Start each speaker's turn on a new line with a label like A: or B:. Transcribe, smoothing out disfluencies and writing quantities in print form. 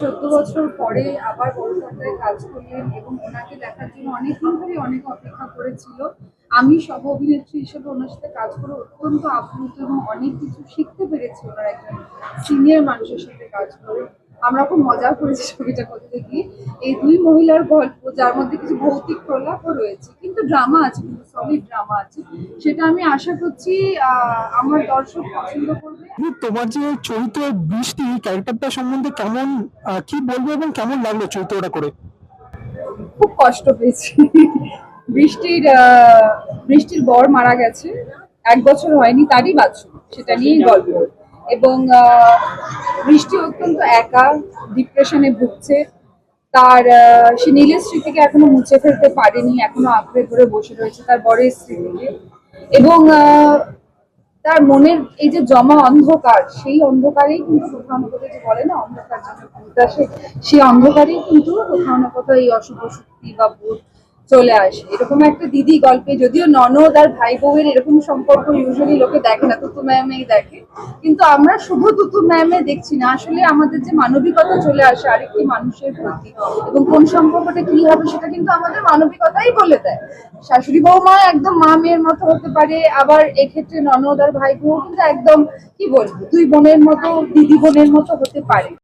A: 14 বছর পরে আবার বড় পর্দায় কাজ করলেন এবং ওনাকে দেখার জন্য অনেকদিন ধরে অনেক অপেক্ষা করেছিল। আমি সহ অভিনেত্রী হিসেবে ওনার সাথে কাজ করে অত্যন্ত আপ্লুত এবং অনেক কিছু শিখতে পেরেছি ওনার একজন সিনিয়র মানুষের সাথে কাজ করে। আমরা খুব মজা করেছি ছবিটা করতে গিয়ে। এই দুই মহিলার গল্প, যার মধ্যে কিছু ভৌতিক প্রলাপও রয়েছে, কিন্তু ড্রামা আছে, কিন্তু সলিড ড্রামা আছে। সেটা আমি আশা করছি আমার দর্শক পছন্দ করবে।
B: তোমার যে চরিত্র বৃষ্টি ক্যারেক্টারটা সম্বন্ধে কেমন কি বলবো এবং কেমন লাগলো চরিত্রটা করে?
A: খুব কষ্ট পেয়েছি। বৃষ্টির বৃষ্টির বর মারা গেছে, 1 বছর হয়নি, তারই বাছুর, সেটা নিয়েই গল্প। এবং বৃষ্টি অত্যন্ত একা, ডিপ্রেশনে ভুগছে। তার সে নীলের স্মৃতিকে এখনো মুছে ফেলতে পারেনি, এখনো আঁকড়ে ধরে বসে রয়েছে তার বরের স্মৃতিকে। এবং তার মনের এই যে জমা অন্ধকার, সেই অন্ধকারেই কিন্তু কোথাও না কোথাও, যে বলে না অন্ধকার যেন ভূত আসে, সেই অন্ধকারেই কিন্তু কোথাও না কোথাও এই অশুভ শক্তি বা ভূত চলে আসে। এরকম একটা দিদি গল্পে, যদিও ননদ আর ভাই বউয়ের এরকম সম্পর্ক ইউজুয়ালি লোকে দেখে না, তুতু ম্যামেই দেখে, কিন্তু আমরা শুধু তুতু ম্যামে দেখছি না, আসলে আমাদের যে মানবিকতা চলে আসে আরেকটি মানুষের প্রতি, এবং কোন সম্পর্কটা কি হবে সেটা কিন্তু আমাদের মানবিকতাই বলে দেয়। শাশুড়ি বৌমা একদম মা মেয়ের মতো হতে পারে, আবার এক্ষেত্রে ননদ আর ভাই বউ কিন্তু একদম কি বলবো দুই বোনের মতো, দিদি বোনের মতো হতে পারে।